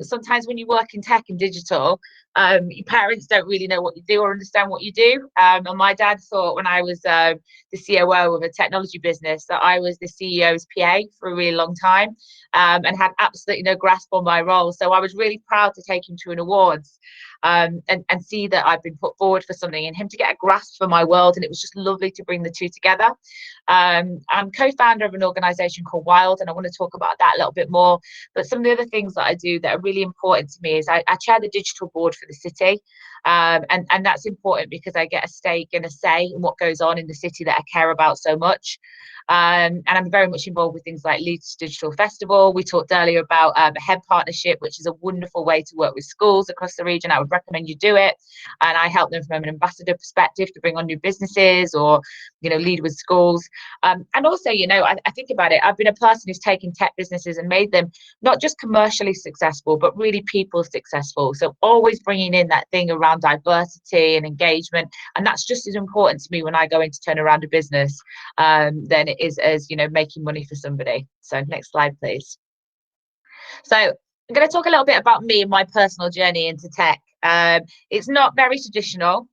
sometimes when you work in tech and digital, your parents don't really know what you do or understand what you do. And my dad thought when I was the COO of a technology business that I was the CEO's PA for a really long time, and had absolutely no grasp on my role. So I was really proud to take him to an awards and see that I've been put forward for something, and him to get a grasp for my world. And it was just lovely to bring the two together. I'm co-founder of an organisation called WILD, and I want to talk about that a little bit more. But some of the other things that I do that are really important to me is I chair the digital board for the city. And that's important because I get a stake and a say in what goes on in the city that I care about so much. And I'm very much involved with things like Leeds Digital Festival. We talked earlier about a HEB partnership, which is a wonderful way to work with schools across the region. I would recommend you do it. And I help them from an ambassador perspective to bring on new businesses or, you know, lead with schools. And also, you know, I think about it. I've been a person who's taken tech businesses and made them not just commercially successful, but really people successful. So always bringing in that thing around diversity and engagement. And that's just as important to me when I go in to turn around a business than it is as, you know, making money for somebody. So next slide, please. So I'm going to talk a little bit about me and my personal journey into tech. It's not very traditional.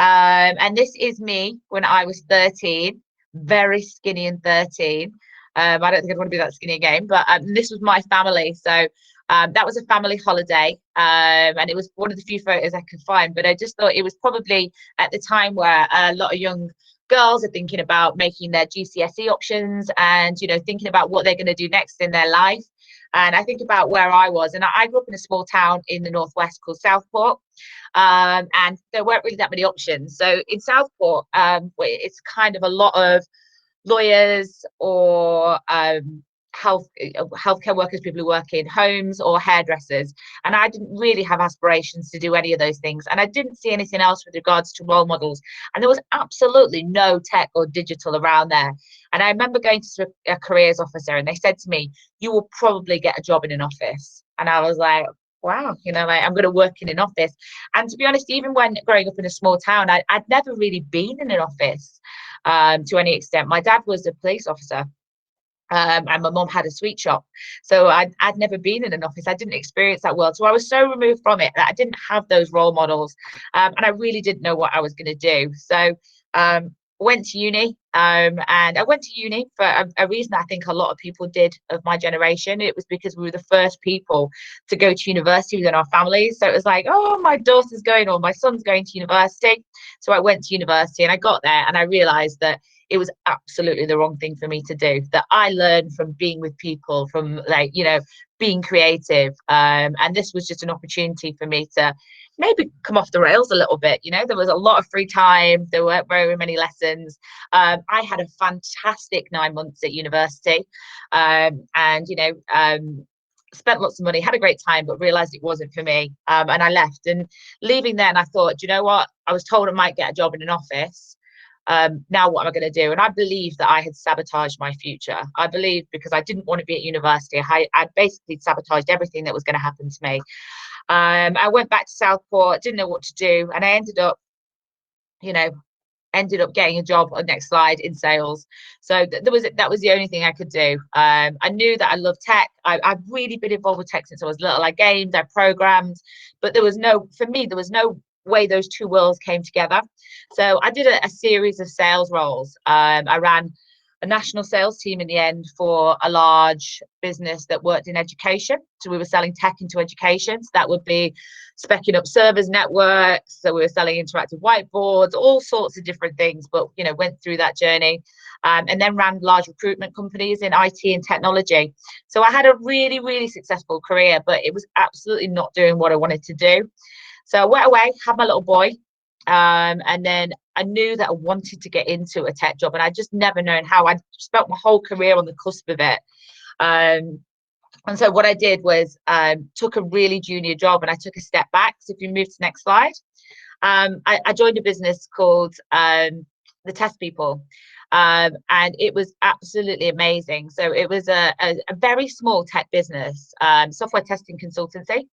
And this is me when I was 13, very skinny and 13. I don't think I'd want to be that skinny again, but this was my family. So that was a family holiday, and it was one of the few photos I could find. But I just thought it was probably at the time where a lot of young girls are thinking about making their GCSE options and, you know, thinking about what they're going to do next in their life. And I think about where I was, and I grew up in a small town in the northwest called Southport, and there weren't really that many options. So in Southport, it's kind of a lot of lawyers or healthcare workers, people who work in homes, or hairdressers. And I didn't really have aspirations to do any of those things. And I didn't see anything else with regards to role models. And there was absolutely no tech or digital around there. And I remember going to a careers officer, and they said to me, "You will probably get a job in an office." And I was like, wow, you know, like, I'm going to work in an office. And to be honest, even when growing up in a small town, I'd never really been in an office to any extent. My dad was a police officer. And my mum had a sweet shop. So I'd never been in an office. I didn't experience that world. So I was so removed from it that I didn't have those role models. And I really didn't know what I was going to do. So went to uni, and I went to uni for a reason I think a lot of people did of my generation. It was because we were the first people to go to university within our families. So it was like, oh, my daughter's going, or my son's going to university. So I went to university, and I got there, and I realized that it was absolutely the wrong thing for me to do, that I learned from being with people, from, like, you know, being creative. And this was just an opportunity for me to maybe come off the rails a little bit. You know, there was a lot of free time. There weren't very many lessons. I had a fantastic 9 months at university, and, you know, spent lots of money, had a great time, but realized it wasn't for me. And I left. And leaving then, I thought, do you know what? I was told I might get a job in an office. Now what am I going to do? And I believe that I had sabotaged my future. I believe, because I didn't want to be at university, I'd basically sabotaged everything that was going to happen to me. I went back to Southport, didn't know what to do, and I ended up, you know, getting a job on next slide in sales. So that was the only thing I could do. I knew that I loved tech. I've really been involved with tech since I was little. I gamed, I programmed, but there was no way those two worlds came together. So I did a series of sales roles. I ran a national sales team in the end for a large business that worked in education. So we were selling tech into education. So that would be speccing up servers, networks. So we were selling interactive whiteboards, all sorts of different things, but, you know, went through that journey, and then ran large recruitment companies in IT and technology. So I had a really, really successful career, but it was absolutely not doing what I wanted to do. So I went away, had my little boy, and then I knew that I wanted to get into a tech job, and I just never known how. I'd spent my whole career on the cusp of it. And so what I did was took a really junior job, and I took a step back. So if you move to the next slide, I joined a business called The Test People. And it was absolutely amazing. So it was a very small tech business, software testing consultancy.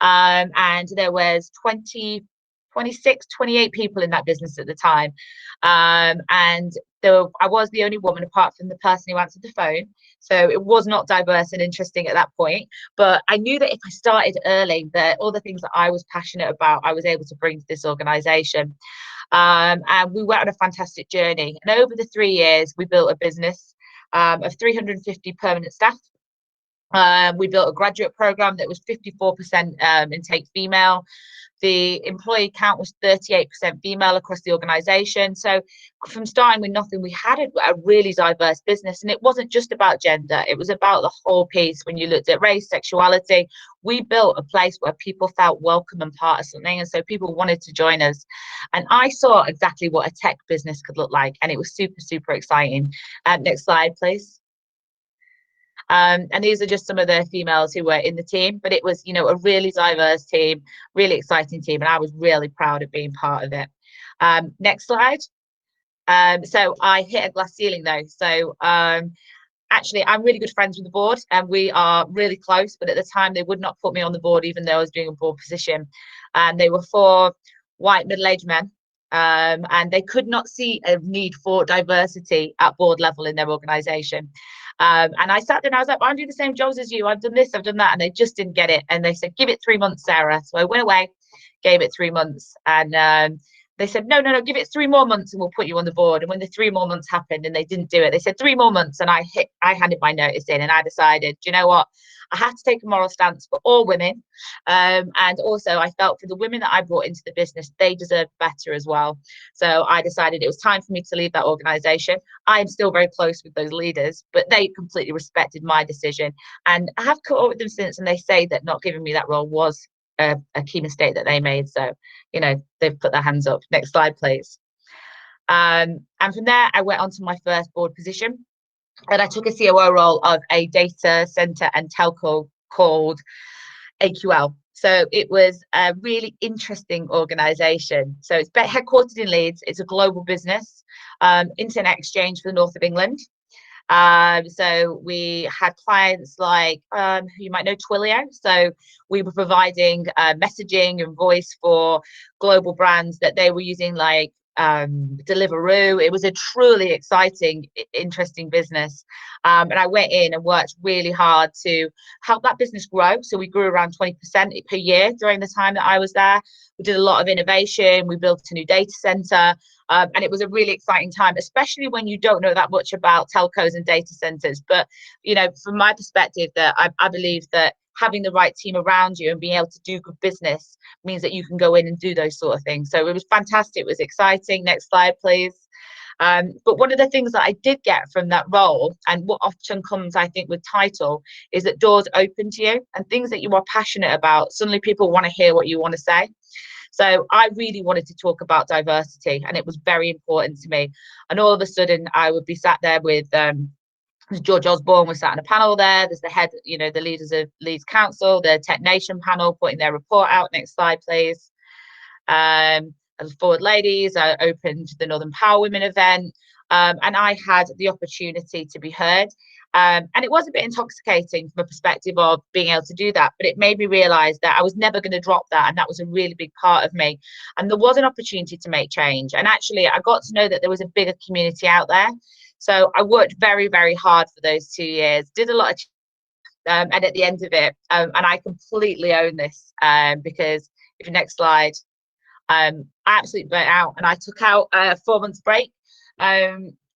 And there was 26, 28 people in that business at the time. And I was the only woman apart from the person who answered the phone. So it was not diverse and interesting at that point. But I knew that if I started early, that all the things that I was passionate about, I was able to bring to this organization. And we went on a fantastic journey. And over the 3 years, we built a business of 350 permanent staff. We built a graduate program that was 54% intake female. The employee count was 38% female across the organization. So from starting with nothing, we had a really diverse business. And it wasn't just about gender. It was about the whole piece. When you looked at race, sexuality, we built a place where people felt welcome and part of something. And so people wanted to join us. And I saw exactly what a tech business could look like. And it was super, super exciting. Next slide, please. And these are just some of the females who were in the team, but it was, you know, a really diverse team, really exciting team, and I was really proud of being part of it. Next slide. So I hit a glass ceiling though. So actually, I'm really good friends with the board, and we are really close, but at the time they would not put me on the board, even though I was doing a board position. And they were 4 white middle-aged men. And they could not see a need for diversity at board level in their organization. And I sat there and I was like, I'm doing the same jobs as you. I've done this, I've done that. And they just didn't get it. And they said, give it 3 months, Sarah. So I went away, gave it 3 months. And they said, no, give it 3 more months and we'll put you on the board. And when the 3 more months happened and they didn't do it, they said 3 more months. And I handed my notice in, and I decided, do you know what? I have to take a moral stance for all women. And also I felt for the women that I brought into the business, they deserved better as well. So I decided it was time for me to leave that organization. I am still very close with those leaders, but they completely respected my decision. And I have caught up with them since, and they say that not giving me that role was a key mistake that they made. So, you know, they've put their hands up. Next slide, please. And from there, I went on to my first board position, and I took a COO role of a data center and telco called AQL. So it was a really interesting organization. So it's headquartered in Leeds. It's a global business, internet exchange for the north of England. So we had clients like, you might know Twilio. So we were providing messaging and voice for global brands that they were using, like Deliveroo. It was a truly exciting, interesting business. And I went in and worked really hard to help that business grow. So we grew around 20% per year during the time that I was there. We did a lot of innovation. We built a new data center. And it was a really exciting time, especially when you don't know that much about telcos and data centers. But, you know, from my perspective, that I believe that having the right team around you and being able to do good business means that you can go in and do those sort of things. So it was fantastic. It was exciting. Next slide, please. But one of the things that I did get from that role, and what often comes, I think, with title, is that doors open to you, and things that you are passionate about, suddenly people want to hear what you want to say. So I really wanted to talk about diversity, and it was very important to me. And all of a sudden I would be sat there with George Osborne was sat on a panel there. There's the head, you know, the leaders of Leeds Council, the Tech Nation panel putting their report out. Next slide, please. As Forward Ladies, I opened the Northern Power Women event, and I had the opportunity to be heard. And it was a bit intoxicating from a perspective of being able to do that, but it made me realize that I was never going to drop that. And that was a really big part of me. And there was an opportunity to make change. And actually, I got to know that there was a bigger community out there. So I worked very, very hard for those 2 years, did a lot of, and at the end of it, and I completely own this, because if next slide, I absolutely burnt out, and I took out a 4 months break.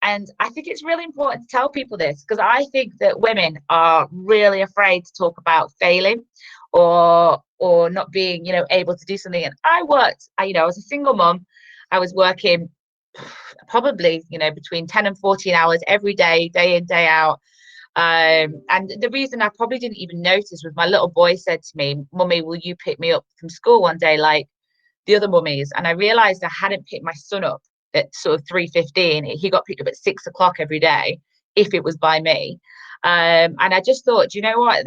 And I think it's really important to tell people this, because I think that women are really afraid to talk about failing or not being, you know, able to do something. And I worked, you know, I was a single mum. I was working probably, you know, between 10 and 14 hours every day, day in, day out. And the reason I probably didn't even notice was my little boy said to me, "Mummy, will you pick me up from school one day like the other mummies?" And I realized I hadn't picked my son up at sort of 3:15. He got picked up at 6 o'clock every day, if it was by me. And I just thought, you know what,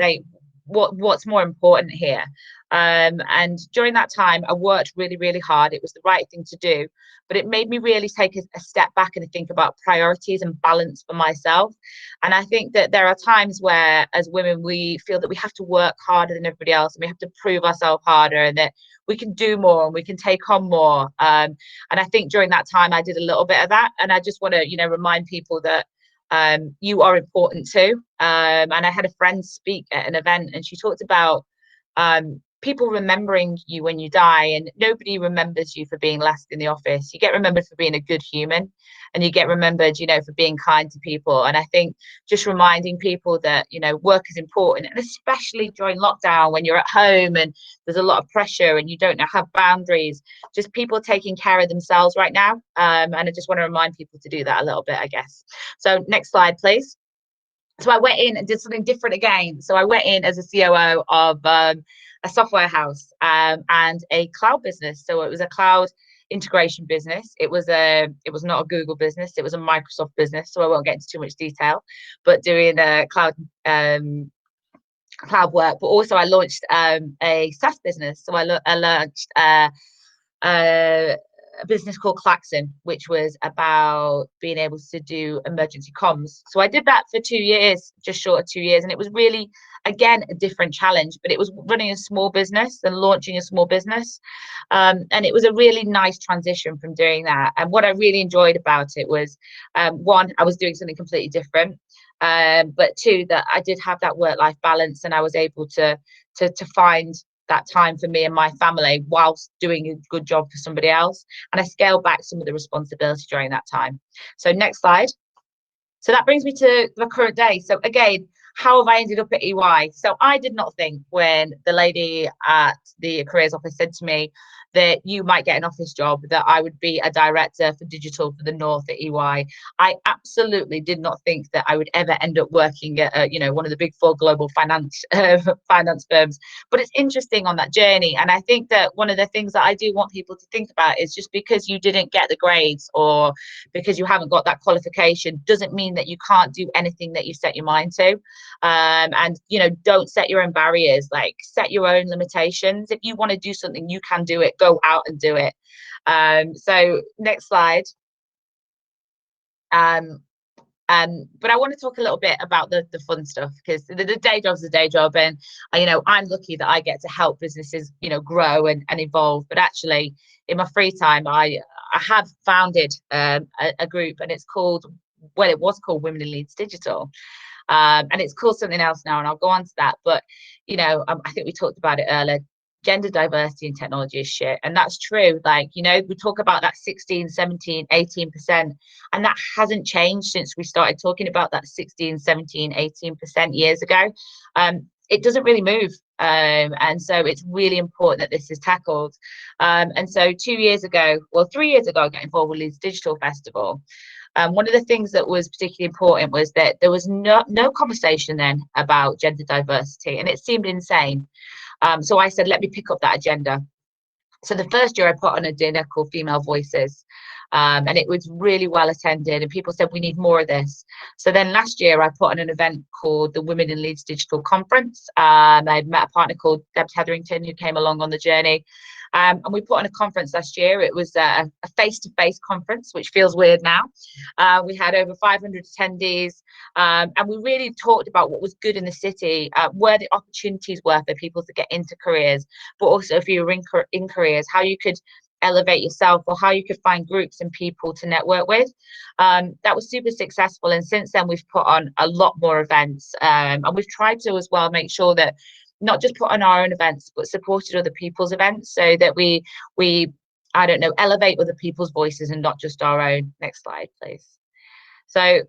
what's more important here? And during that time, I worked really, really hard. It was the right thing to do, but it made me really take a step back and think about priorities and balance for myself. And I think that there are times where, as women, we feel that we have to work harder than everybody else, and we have to prove ourselves harder, and that we can do more and we can take on more. And I think during that time, I did a little bit of that. And I just want to, you know, remind people that you are important too. And I had a friend speak at an event, and she talked about people remembering you when you die, and nobody remembers you for being last in the office. You get remembered for being a good human, and you get remembered, you know, for being kind to people. And I think just reminding people that, you know, work is important, and especially during lockdown when you're at home and there's a lot of pressure and you don't have boundaries, just people taking care of themselves right now. And I just want to remind people to do that a little bit, I guess. So next slide, please. So I went in and did something different again. So I went in as a COO of a software house and a cloud business. So it was a cloud integration business. It was not a Google business. It was a Microsoft business. So I won't get into too much detail, but doing cloud work. But also I launched a SaaS business. So I launched a business called Klaxon, which was about being able to do emergency comms. So I did that for 2 years, just short of 2 years. And it was really, again, a different challenge, but it was running a small business and launching a small business. And it was a really nice transition from doing that. And what I really enjoyed about it was, one, I was doing something completely different. But two, that I did have that work-life balance, and I was able to find that time for me and my family whilst doing a good job for somebody else. And I scaled back some of the responsibility during that time. So next slide. So that brings me to the current day. So again, how have I ended up at EY? So I did not think when the lady at the careers office said to me that you might get an office job that I would be a director for digital for the North at EY. I absolutely did not think that I would ever end up working at one of the big four global finance firms. But it's interesting on that journey, and I think that one of the things that I do want people to think about is just because you didn't get the grades or because you haven't got that qualification doesn't mean that you can't do anything that you set your mind to. And don't set your own barriers, like set your own limitations. If you want to do something, you can do it. Go out and do it. So next slide. But I want to talk a little bit about the fun stuff, because the day job's a day job, and I'm lucky that I get to help businesses grow and evolve. But actually in my free time I have founded a group, and it's called, well, it was called Women in Leeds Digital. And it's called something else now, and I'll go on to that. But I think we talked about it earlier. Gender diversity in technology is shit, and that's true. Like, we talk about that 16, 17, 18%, and that hasn't changed since we started talking about that 16, 17, 18% years ago. It doesn't really move, and so it's really important that this is tackled. And so 3 years ago, I got involved with Leeds Digital Festival. One of the things that was particularly important was that there was no conversation then about gender diversity, and it seemed insane. So I said, let me pick up that agenda. So the first year I put on a dinner called Female Voices, and it was really well attended, and people said we need more of this. So then last year I put on an event called the Women in Leeds Digital Conference. I met a partner called Deb Hetherington who came along on the journey. And we put on a conference last year. It was a face-to-face conference, which feels weird now. We had over 500 attendees, and we really talked about what was good in the city, where the opportunities were for people to get into careers, but also if you were in careers, how you could elevate yourself or how you could find groups and people to network with. That was super successful, and since then we've put on a lot more events, and we've tried to as well make sure that not just put on our own events, but supported other people's events, so that we elevate other people's voices and not just our own. Next slide, please. So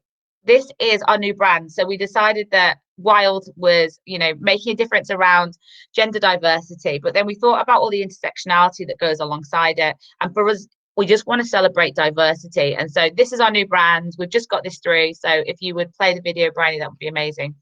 this is our new brand. So we decided that WILD was, making a difference around gender diversity, but then we thought about all the intersectionality that goes alongside it. And for us, we just want to celebrate diversity. And so this is our new brand. We've just got this through. So if you would play the video, Bryony, that would be amazing.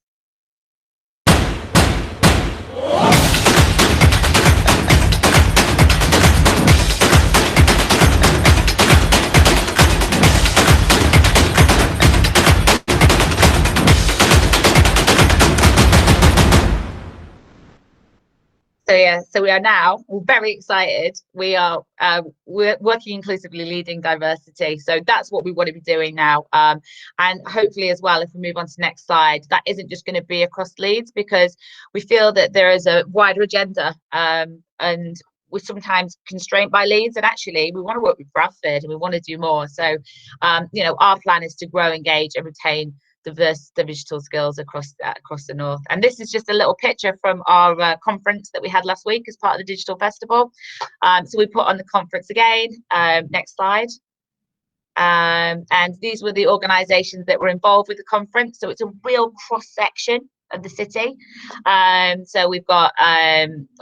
So we're very excited. We're working inclusively, leading diversity. So that's what we want to be doing now. And hopefully as well, if we move on to the next slide, that isn't just going to be across Leeds, because we feel that there is a wider agenda, and we're sometimes constrained by Leeds, and actually we want to work with Bradford and we want to do more. So our plan is to grow, engage and retain diverse digital skills across the North. And this is just a little picture from our conference that we had last week as part of the Digital Festival. So we put on the conference again. Next slide. And these were the organisations that were involved with the conference. So it's a real cross section of the city. So we've got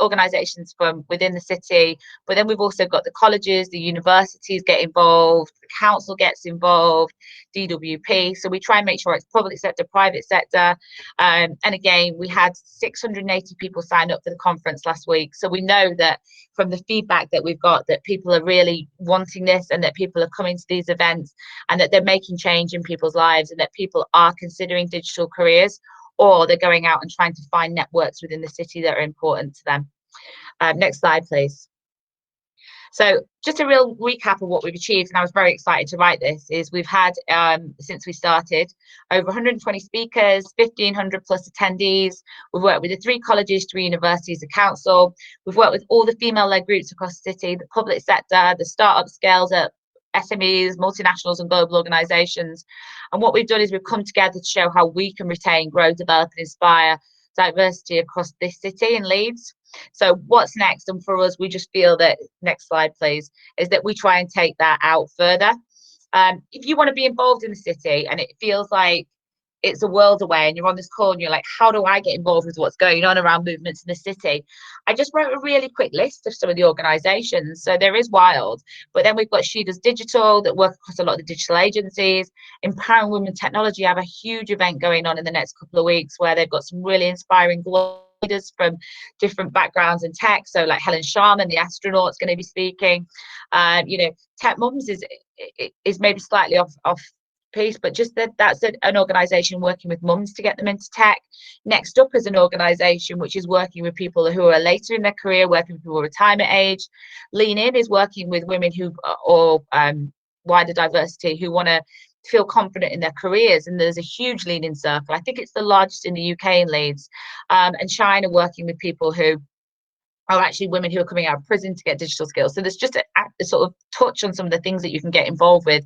organisations from within the city, but then we've also got the colleges, the universities get involved, the council gets involved, DWP. So we try and make sure it's public sector, private sector. And again, we had 680 people sign up for the conference last week. So we know that from the feedback that we've got, that people are really wanting this, and that people are coming to these events, and that they're making change in people's lives, and that people are considering digital careers, or they're going out and trying to find networks within the city that are important to them. Next slide, please. So just a real recap of what we've achieved, and I was very excited to write this, is we've had, since we started, over 120 speakers, 1,500 plus attendees. We've worked with the 3 colleges, 3 universities, the council. We've worked with all the female-led groups across the city, the public sector, the startup scales up, SMEs, multinationals and global organisations. And what we've done is we've come together to show how we can retain, grow, develop and inspire diversity across this city in Leeds. So what's next? And for us, we just feel that, next slide please, is that we try and take that out further. If you want to be involved in the city and it feels like it's a world away and you're on this call and you're like, how do I get involved with what's going on around movements in the city? I just wrote a really quick list of some of the organizations. So there is WILD, but then we've got She Does Digital that work across a lot of the digital agencies. Empowering Women Technology have a huge event going on in the next couple of weeks where they've got some really inspiring leaders from different backgrounds in tech. So like Helen Sharman, the astronaut's going to be speaking. You know, Tech Mums is maybe slightly off piece, but just that's an organization working with mums to get them into tech. Next up is an organization which is working with people who are later in their career, working with people who are retirement age. Lean In is working with women who, or wider diversity, who want to feel confident in their careers, and there's a huge Lean In circle. I think it's the largest in the UK in Leeds. And Shine are working with people who are actually women who are coming out of prison to get digital skills. So there's just a sort of touch on some of the things that you can get involved with.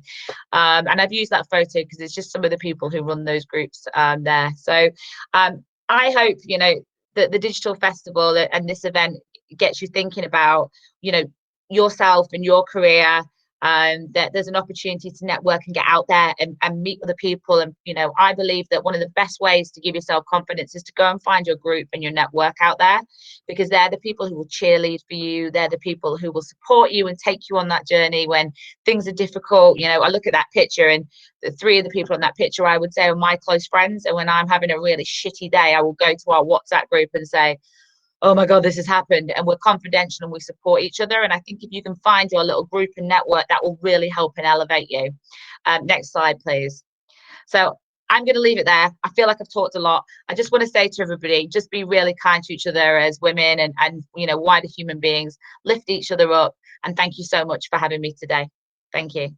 And I've used that photo because it's just some of the people who run those groups there. So I hope, you know, that the digital festival and this event gets you thinking about, you know, yourself and your career, that there's an opportunity to network and get out there and meet other people. And, you know, I believe that one of the best ways to give yourself confidence is to go and find your group and your network out there, because they're the people who will cheerlead for you. They're the people who will support you and take you on that journey when things are difficult. You know, I look at that picture and the three of the people in that picture, I would say, are my close friends. And when I'm having a really shitty day, I will go to our WhatsApp group and say, oh my God, this has happened, and we're confidential and we support each other. And I think if you can find your little group and network, that will really help and elevate you. Next slide, please. So I'm going to leave it there. I feel like I've talked a lot. I just want to say to everybody, just be really kind to each other as women and you know, wider human beings. Lift each other up. And thank you so much for having me today. Thank you.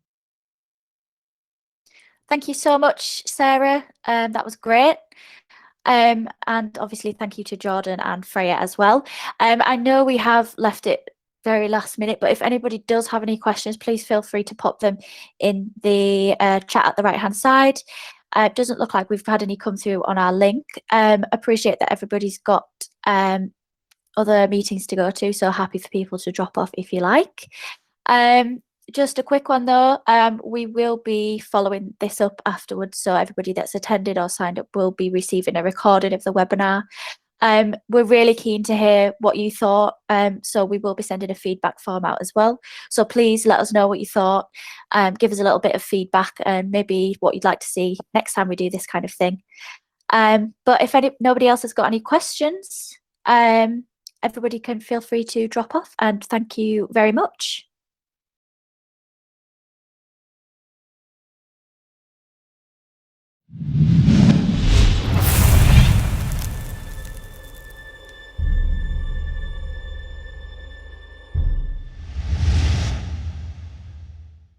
Thank you so much, Sarah. That was great. And obviously thank you to Jordan and Freya as well. I know we have left it very last minute, but if anybody does have any questions, please feel free to pop them in the chat at the right hand side. It doesn't look like we've had any come through on our link. Appreciate that everybody's got other meetings to go to, so happy for people to drop off if you like. Just a quick one though, we will be following this up afterwards, so everybody that's attended or signed up will be receiving a recording of the webinar. We're really keen to hear what you thought, so we will be sending a feedback form out as well. So please let us know what you thought, give us a little bit of feedback and maybe what you'd like to see next time we do this kind of thing. But if nobody else has got any questions, everybody can feel free to drop off, and thank you very much.